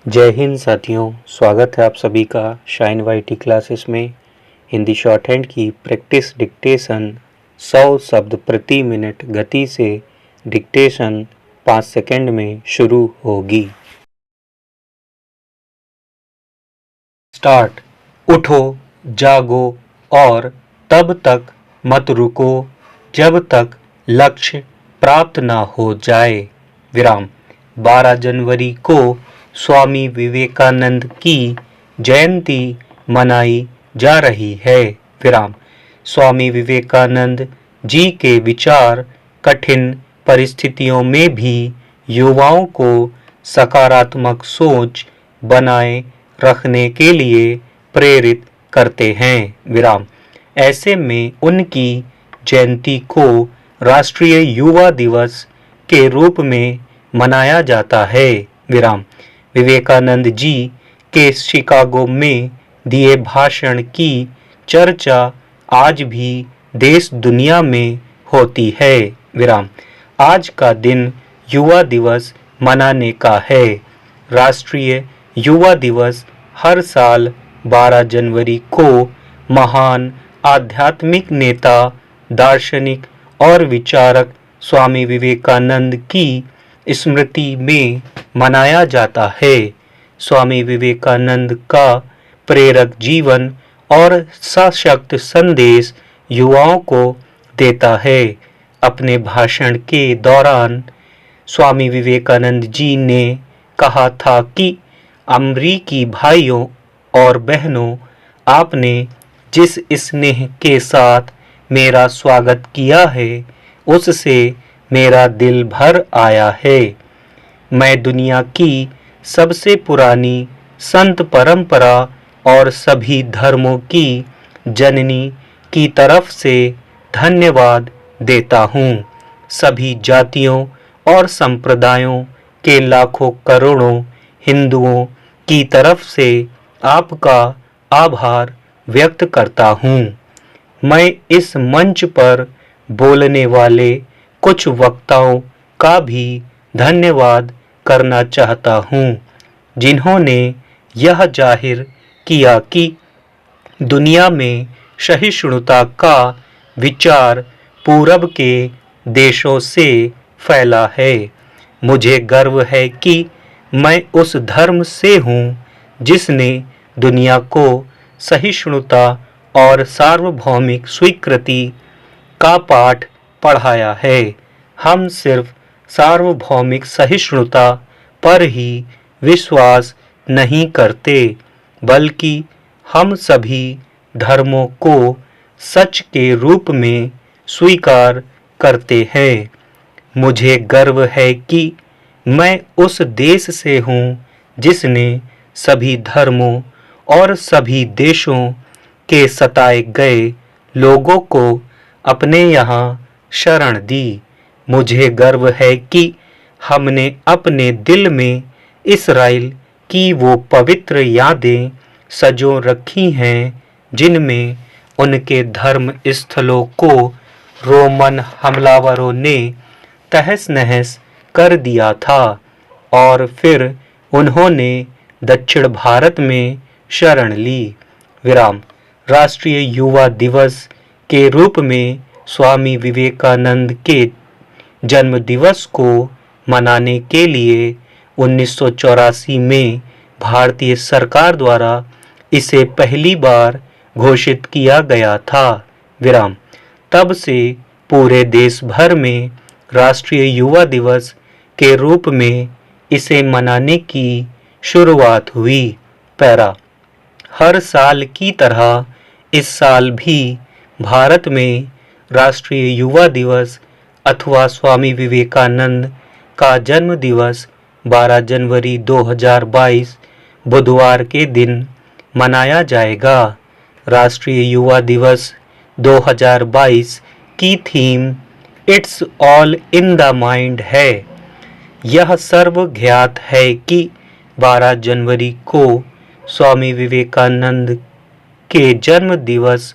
जय हिंद साथियों, स्वागत है आप सभी का शाइन वाईटी क्लासेस में। हिंदी शॉर्ट हैंड की प्रैक्टिस डिक्टेशन 100 शब्द प्रति मिनट गति से डिक्टेशन 5 सेकंड में शुरू होगी। स्टार्ट। उठो, जागो और तब तक मत रुको जब तक लक्ष्य प्राप्त ना हो जाए। विराम। 12 जनवरी को स्वामी विवेकानंद की जयंती मनाई जा रही है। विराम। स्वामी विवेकानंद जी के विचार कठिन परिस्थितियों में भी युवाओं को सकारात्मक सोच बनाए रखने के लिए प्रेरित करते हैं। विराम। ऐसे में उनकी जयंती को राष्ट्रीय युवा दिवस के रूप में मनाया जाता है। विराम। विवेकानंद जी के शिकागो में दिए भाषण की चर्चा आज भी देश दुनिया में होती है। विराम। आज का दिन युवा दिवस मनाने का है। राष्ट्रीय युवा दिवस हर साल 12 जनवरी को महान आध्यात्मिक नेता, दार्शनिक और विचारक स्वामी विवेकानंद की स्मृति में मनाया जाता है। स्वामी विवेकानंद का प्रेरक जीवन और सशक्त संदेश युवाओं को देता है। अपने भाषण के दौरान स्वामी विवेकानंद जी ने कहा था कि अमरीकी भाइयों और बहनों, आपने जिस स्नेह के साथ मेरा स्वागत किया है उससे मेरा दिल भर आया है। मैं दुनिया की सबसे पुरानी संत परंपरा और सभी धर्मों की जननी की तरफ से धन्यवाद देता हूँ। सभी जातियों और संप्रदायों के लाखों करोड़ों हिंदुओं की तरफ से आपका आभार व्यक्त करता हूँ। मैं इस मंच पर बोलने वाले कुछ वक्ताओं का भी धन्यवाद करना चाहता हूँ, जिन्होंने यह जाहिर किया कि दुनिया में सहिष्णुता का विचार पूरब के देशों से फैला है। मुझे गर्व है कि मैं उस धर्म से हूँ जिसने दुनिया को सहिष्णुता और सार्वभौमिक स्वीकृति का पाठ पढ़ाया है। हम सिर्फ सार्वभौमिक सहिष्णुता पर ही विश्वास नहीं करते, बल्कि हम सभी धर्मों को सच के रूप में स्वीकार करते हैं। मुझे गर्व है कि मैं उस देश से हूँ जिसने सभी धर्मों और सभी देशों के सताए गए लोगों को अपने यहाँ शरण दी। मुझे गर्व है कि हमने अपने दिल में इस्राएल की वो पवित्र यादें सजो रखी हैं जिनमें उनके धर्म स्थलों को रोमन हमलावरों ने तहस नहस कर दिया था और फिर उन्होंने दक्षिण भारत में शरण ली। विराम। राष्ट्रीय युवा दिवस के रूप में स्वामी विवेकानंद के जन्म दिवस को मनाने के लिए 1984 में भारतीय सरकार द्वारा इसे पहली बार घोषित किया गया था। विराम। तब से पूरे देश भर में राष्ट्रीय युवा दिवस के रूप में इसे मनाने की शुरुआत हुई। पैरा। हर साल की तरह इस साल भी भारत में राष्ट्रीय युवा दिवस अथवा स्वामी विवेकानंद का जन्म दिवस 12 जनवरी 2022 बुधवार के दिन मनाया जाएगा। राष्ट्रीय युवा दिवस 2022 की theme it's all in the mind है। यह सर्वज्ञात है कि 12 जनवरी को स्वामी विवेकानंद के जन्म दिवस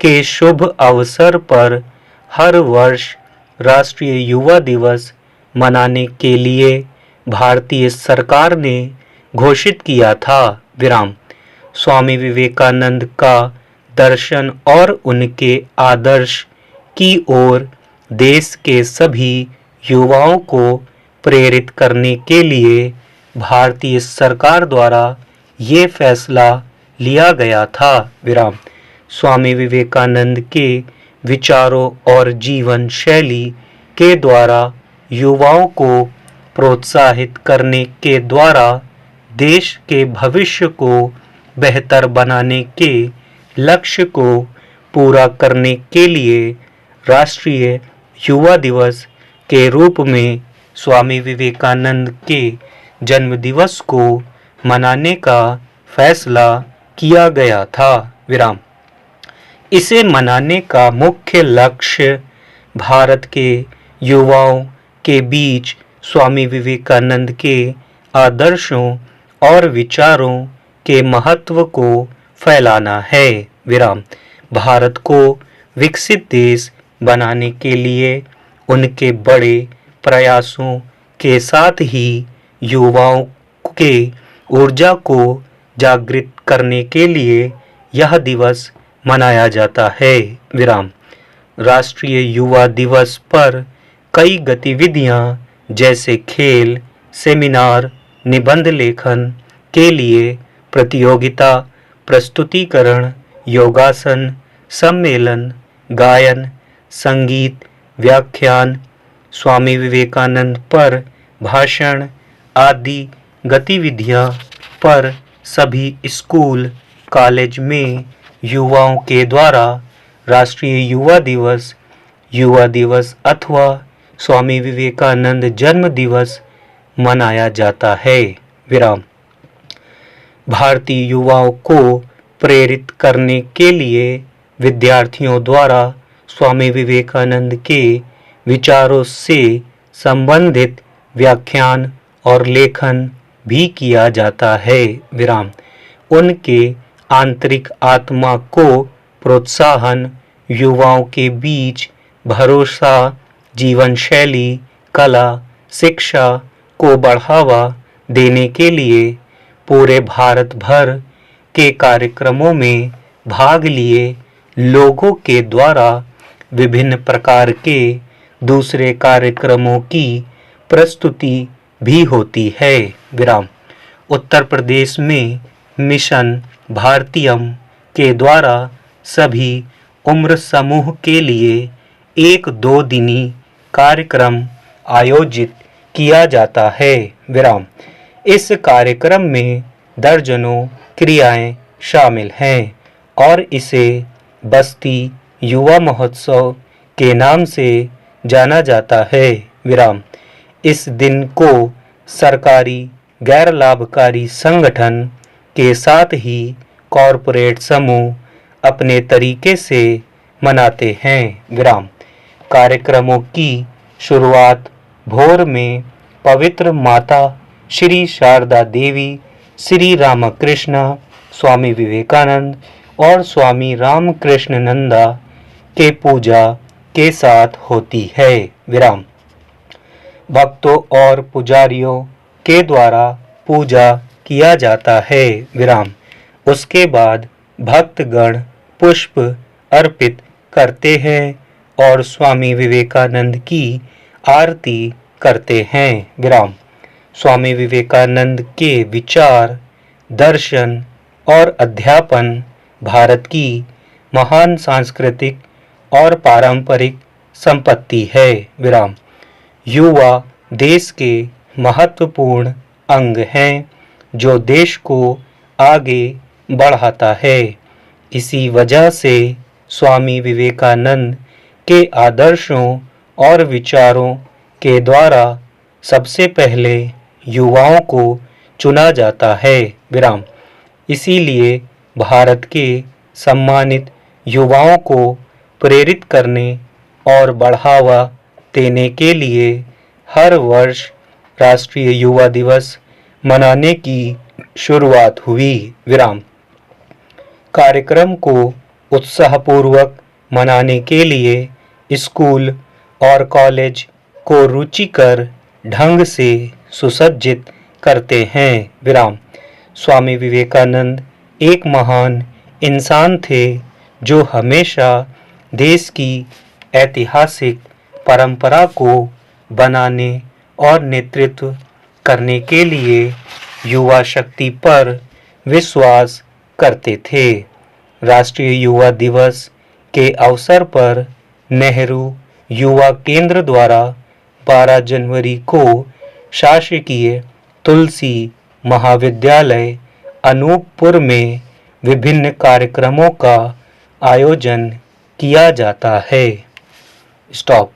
के शुभ अवसर पर हर वर्ष राष्ट्रीय युवा दिवस मनाने के लिए भारतीय सरकार ने घोषित किया था। विराम। स्वामी विवेकानंद का दर्शन और उनके आदर्श की ओर देश के सभी युवाओं को प्रेरित करने के लिए भारतीय सरकार द्वारा ये फैसला लिया गया था। विराम। स्वामी विवेकानंद के विचारों और जीवन शैली के द्वारा युवाओं को प्रोत्साहित करने के द्वारा देश के भविष्य को बेहतर बनाने के लक्ष्य को पूरा करने के लिए राष्ट्रीय युवा दिवस के रूप में स्वामी विवेकानंद के जन्म दिवस को मनाने का फैसला किया गया था। विराम। इसे मनाने का मुख्य लक्ष्य भारत के युवाओं के बीच स्वामी विवेकानंद के आदर्शों और विचारों के महत्व को फैलाना है। विराम। भारत को विकसित देश बनाने के लिए उनके बड़े प्रयासों के साथ ही युवाओं के ऊर्जा को जागृत करने के लिए यह दिवस मनाया जाता है। विराम। राष्ट्रीय युवा दिवस पर कई गतिविधियां जैसे खेल, सेमिनार, निबंध लेखन के लिए प्रतियोगिता, प्रस्तुतिकरण, योगासन, सम्मेलन, गायन, संगीत, व्याख्यान, स्वामी विवेकानंद पर भाषण आदि गतिविधियां पर सभी स्कूल, कॉलेज में युवाओं के द्वारा राष्ट्रीय युवा दिवस अथवा स्वामी विवेकानंद जन्म दिवस मनाया जाता है। विराम। भारतीय युवाओं को प्रेरित करने के लिए विद्यार्थियों द्वारा स्वामी विवेकानंद के विचारों से संबंधित व्याख्यान और लेखन भी किया जाता है। विराम। उनके आंतरिक आत्मा को प्रोत्साहन, युवाओं के बीच भरोसा, जीवन शैली, कला, शिक्षा को बढ़ावा देने के लिए पूरे भारत भर के कार्यक्रमों में भाग लिए लोगों के द्वारा विभिन्न प्रकार के दूसरे कार्यक्रमों की प्रस्तुति भी होती है। विराम। उत्तर प्रदेश में मिशन भारतीयम के द्वारा सभी उम्र समूह के लिए एक 2 दिनी कार्यक्रम आयोजित किया जाता है। विराम। इस कार्यक्रम में दर्जनों क्रियाएं शामिल हैं और इसे बस्ती युवा महोत्सव के नाम से जाना जाता है। विराम। इस दिन को सरकारी, गैर लाभकारी संगठन के साथ ही कॉरपोरेट समूह अपने तरीके से मनाते हैं। विराम। कार्यक्रमों की शुरुआत भोर में पवित्र माता श्री शारदा देवी, श्री रामकृष्ण, स्वामी विवेकानंद और स्वामी रामकृष्णानंदा के पूजा के साथ होती है। विराम। भक्तों और पुजारियों के द्वारा पूजा किया जाता है। विराम। उसके बाद भक्तगण पुष्प अर्पित करते हैं और स्वामी विवेकानंद की आरती करते हैं। विराम। स्वामी विवेकानंद के विचार, दर्शन और अध्यापन भारत की महान सांस्कृतिक और पारंपरिक संपत्ति है। विराम। युवा देश के महत्वपूर्ण अंग हैं जो देश को आगे बढ़ाता है। इसी वजह से स्वामी विवेकानंद के आदर्शों और विचारों के द्वारा सबसे पहले युवाओं को चुना जाता है। विराम। इसीलिए भारत के सम्मानित युवाओं को प्रेरित करने और बढ़ावा देने के लिए हर वर्ष राष्ट्रीय युवा दिवस मनाने की शुरुआत हुई। विराम। कार्यक्रम को उत्साहपूर्वक मनाने के लिए स्कूल और कॉलेज को रुचिकर ढंग से सुसज्जित करते हैं। विराम। स्वामी विवेकानंद एक महान इंसान थे जो हमेशा देश की ऐतिहासिक परंपरा को बनाने और नेतृत्व करने के लिए युवा शक्ति पर विश्वास करते थे। राष्ट्रीय युवा दिवस के अवसर पर नेहरू युवा केंद्र द्वारा 12 जनवरी को शासकीय तुलसी महाविद्यालय अनूपपुर में विभिन्न कार्यक्रमों का आयोजन किया जाता है। स्टॉप।